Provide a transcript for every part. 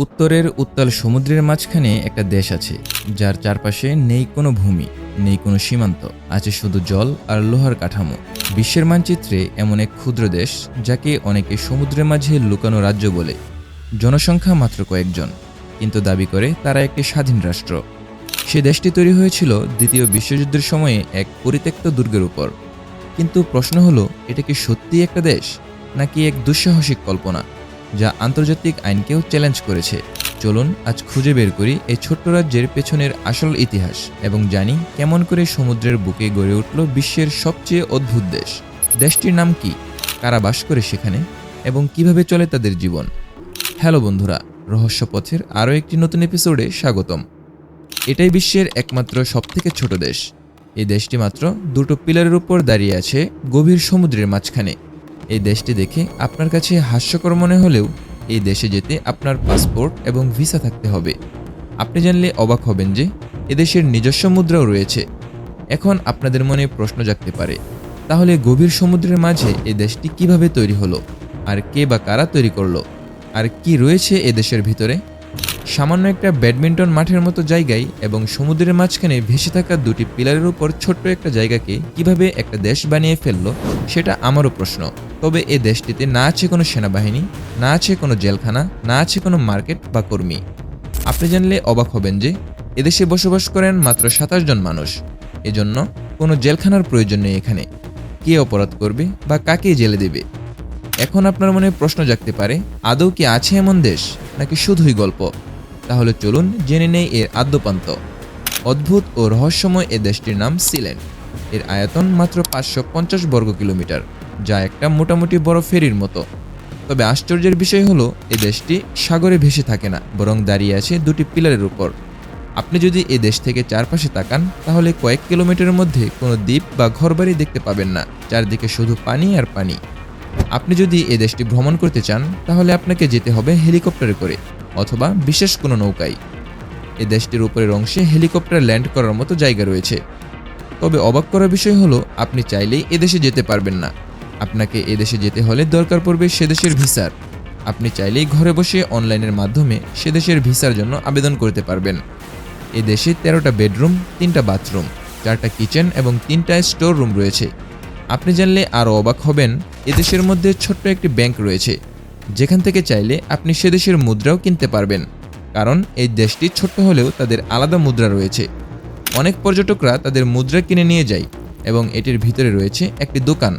উত্তরের উত্তাল সমুদ্রের মাঝখানে একটা দেশ আছে, যার চারপাশে নেই কোনো ভূমি, নেই কোনো সীমান্ত, আছে শুধু জল আর লোহার কাঠামো। বিশ্বের মানচিত্রে এমন এক ক্ষুদ্র দেশ, যাকে অনেকে সমুদ্রের মাঝে লুকানো রাজ্য বলে। জনসংখ্যা মাত্র কয়েকজন, কিন্তু দাবি করে তারা একটি স্বাধীন রাষ্ট্র। সে দেশটি তৈরি হয়েছিল দ্বিতীয় বিশ্বযুদ্ধের সময়ে এক পরিত্যক্ত দুর্গের উপর। কিন্তু প্রশ্ন হলো, এটা কি সত্যিই একটা দেশ, নাকি এক দুঃসাহসিক কল্পনা যা আন্তর্জাতিক আইনকেও চ্যালেঞ্জ করেছে? চলুন আজ খুঁজে বের করি এই ছোট্ট রাজ্যের পেছনের আসল ইতিহাস এবং জানি কেমন করে সমুদ্রের বুকে গড়ে উঠল বিশ্বের সবচেয়ে অদ্ভুত দেশ। দেশটির নাম কি, কারা বাস করে সেখানে, এবং কিভাবে চলে তাদের জীবন? হ্যালো বন্ধুরা, রহস্যপথের আরও একটি নতুন এপিসোডে স্বাগতম। এটাই বিশ্বের একমাত্র সবথেকে ছোট দেশ। এই দেশটি মাত্র দুটো পিলারের উপর দাঁড়িয়ে আছে গভীর সমুদ্রের মাঝখানে। এই দেশটি দেখে আপনার কাছে হাস্যকর মনে হলেও এই দেশে যেতে আপনার পাসপোর্ট এবং ভিসা থাকতে হবে। আপনি জানলে অবাক হবেন যে এদেশের নিজস্ব মুদ্রাও রয়েছে। এখন আপনাদের মনে প্রশ্ন জাগতে পারে, তাহলে গভীর সমুদ্রের মাঝে এই দেশটি কিভাবে তৈরি হলো, আর কে বা কারা তৈরি করলো, আর কি রয়েছে এ দেশের ভিতরে? সামান্য একটা ব্যাডমিন্টন মাঠের মতো জায়গায় এবং সমুদ্রের মাঝখানে ভেসে থাকা দুটি পিলারের উপর ছোট্ট একটা জায়গাকে কিভাবে একটা দেশ বানিয়ে ফেললো, সেটা আমারও প্রশ্ন। তবে এ দেশটিতে না আছে কোনো সেনাবাহিনী, না আছে কোনো জেলখানা, না আছে কোনো মার্কেট বা কর্মী। আপনি জানলে অবাক হবেন যে এদেশে বসবাস করেন মাত্র 27 জন মানুষ। এজন্য কোনো জেলখানার প্রয়োজন নেই এখানে। কে অপরাধ করবে বা কাকে জেলে দেবে? এখন আপনার মনে প্রশ্ন জাগতে পারে, আদৌ কি আছে এমন দেশ, নাকি শুধুই গল্প? তাহলে চলুন জেনে নেই এর আদ্যপান্ত। অদ্ভুত ও রহস্যময় এ দেশটির নাম সিল্যান্ড। এর আয়তন মাত্র 550 বর্গ কিলোমিটার, যা একটা মোটামুটি বড় ফেরির মতো। তবে আশ্চর্যের বিষয় হলো, এ দেশটি সাগরে ভেসে থাকে না, বরং দাঁড়িয়ে আছে দুটি পিলারের উপর। আপনি যদি এ দেশ থেকে চারপাশে তাকান, তাহলে কয়েক কিলোমিটারের মধ্যে কোনো দ্বীপ বা ঘরবাড়ি দেখতে পাবেন না। চারদিকে শুধু পানি আর পানি। আপনি যদি এ দেশটি ভ্রমণ করতে চান, তাহলে আপনাকে যেতে হবে হেলিকপ্টারে করে অথবা বিশেষ কোনো নৌকায়। এ দেশটির উপরের অংশে হেলিকপ্টার ল্যান্ড করার মতো জায়গা রয়েছে। তবে অবাক করার বিষয় হলো, আপনি চাইলেই এদেশে যেতে পারবেন না। আপনাকে এদেশে যেতে হলে দরকার পড়বে সে দেশের ভিসার। আপনি চাইলেই ঘরে বসে অনলাইনের মাধ্যমে সে দেশের ভিসার জন্য আবেদন করতে পারবেন। এ দেশে 13টা বেডরুম, 3টা বাথরুম, 4টা কিচেন এবং 3টা স্টোর রুম রয়েছে। আপনি জানলে আরও অবাক হবেন, এদেশের মধ্যে ছোট্ট একটি ব্যাংক রয়েছে, যেখান থেকে চাইলে আপনি সে দেশের মুদ্রাও কিনতে পারবেন। কারণ এই দেশটি ছোট্ট হলেও তাদের আলাদা মুদ্রা রয়েছে। অনেক পর্যটকরা তাদের মুদ্রা কিনে নিয়ে যায় এবং এটির ভিতরে রয়েছে একটি দোকান,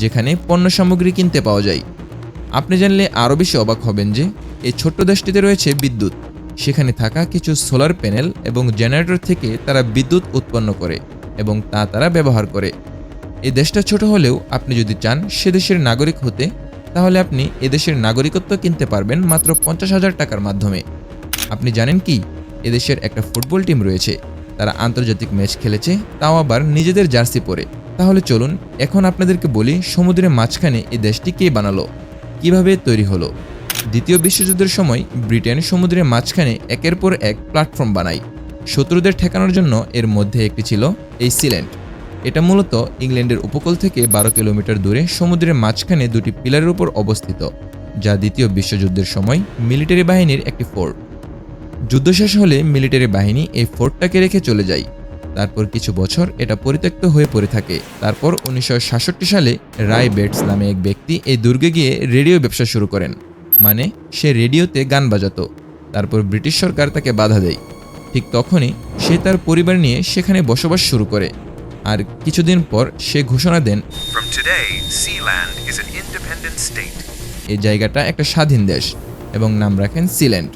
যেখানে পণ্য সামগ্রী কিনতে পাওয়া যায়। আপনি জানলে আরও বেশি অবাক হবেন যে এই ছোট্ট দেশটিতে রয়েছে বিদ্যুৎ। সেখানে থাকা কিছু সোলার প্যানেল এবং জেনারেটর থেকে তারা বিদ্যুৎ উৎপন্ন করে এবং তারা ব্যবহার করে। এই দেশটা ছোট হলেও আপনি যদি চান সে দেশের নাগরিক হতে, তাহলে আপনি এদেশের নাগরিকত্ব কিনতে পারবেন মাত্র 50,000 টাকার মাধ্যমে। আপনি জানেন কি, এদেশের একটা ফুটবল টিম রয়েছে, তারা আন্তর্জাতিক ম্যাচ খেলেছে, তাও আবার নিজেদের জার্সি পরে। তাহলে চলুন এখন আপনাদেরকে বলি, সমুদ্রের মাঝখানে এই দেশটি কে বানালো, কিভাবে তৈরি হলো। দ্বিতীয় বিশ্বযুদ্ধের সময় ব্রিটেন সমুদ্রের মাঝখানে একের পর এক প্ল্যাটফর্ম বানায় শত্রুদের ঠেকানোর জন্য। এর মধ্যে একটি ছিল এই সিল্যান্ড। এটা মূলত ইংল্যান্ডের উপকূল থেকে 12 কিলোমিটার দূরে সমুদ্রের মাঝখানে দুটি পিলারের উপর অবস্থিত, যা দ্বিতীয় বিশ্বযুদ্ধের সময় মিলিটারি বাহিনীর একটি ফোর্ট। যুদ্ধ শেষ হলে মিলিটারি বাহিনী এই ফোর্টটাকে রেখে চলে যায়। তারপর কিছু বছর এটা পরিত্যক্ত হয়ে পড়ে থাকে। তারপর 1966 সালে রায় বেটস নামে এক ব্যক্তি এই দুর্গে গিয়ে রেডিও ব্যবসা শুরু করেন। মানে সে রেডিওতে গান বাজাতো। তারপর ব্রিটিশ সরকার তাকে বাধা দেয়। ঠিক তখনই সে তার পরিবার নিয়ে সেখানে বসবাস শুরু করে। আর কিছুদিন পর সে ঘোষণা দেন, From today, Sealand is an independent state. এই জায়গাটা একটা স্বাধীন দেশ, এবং নাম রাখেন সিল্যান্ড।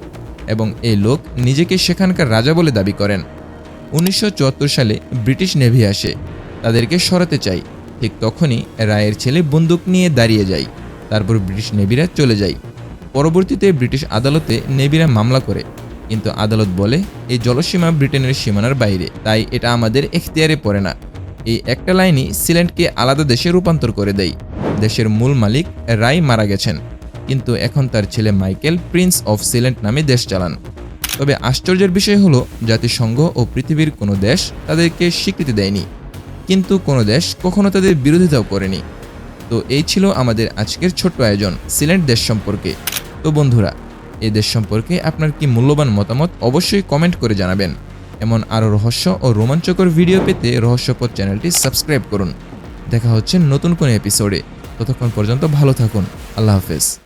এবং এই লোক নিজেকে সেখানকার রাজা বলে দাবি করেন। 1974 সালে ব্রিটিশ নেভি আসে, তাদেরকে সরাতে চায়। ঠিক তখনই রায়ের ছেলে বন্দুক নিয়ে দাঁড়িয়ে যায়। তারপর ব্রিটিশ নেভিরা চলে যায়। পরবর্তীতে ব্রিটিশ আদালতে নেভিরা মামলা করে, কিন্তু আদালত বলে এই জলসীমা ব্রিটেনের সীমানার বাইরে, তাই এটা আমাদের এখতিয়ারে পড়ে না। এই একটা লাইনই সিল্যান্ডকে আলাদা দেশে রূপান্তর করে দেয়। দেশের মূল মালিক রায় মারা গেছেন, কিন্তু এখন তার ছেলে মাইকেল প্রিন্স অফ সিল্যান্ড নামে দেশ চালান। তবে আশ্চর্যের বিষয় হলো, জাতিসংঘ ও পৃথিবীর কোনো দেশ তাদেরকে স্বীকৃতি দেয়নি, কিন্তু কোনো দেশ কখনো তাদের বিরোধিতাও করেনি। তো এই ছিল আমাদের আজকের ছোট্ট আয়োজন সিল্যান্ড দেশ সম্পর্কে। তো বন্ধুরা, এই দেশ সম্পর্কে আপনার কি মূল্যবান মতামত অবশ্যই কমেন্ট করে জানাবেন। এমন আরও রহস্য ও রোমাঞ্চকর ভিডিও পেতে রহস্যপদ চ্যানেলটি সাবস্ক্রাইব করুন। দেখা হচ্ছে নতুন কোনো এপিসোডে। ততক্ষণ পর্যন্ত ভালো থাকুন। আল্লাহ হাফেজ।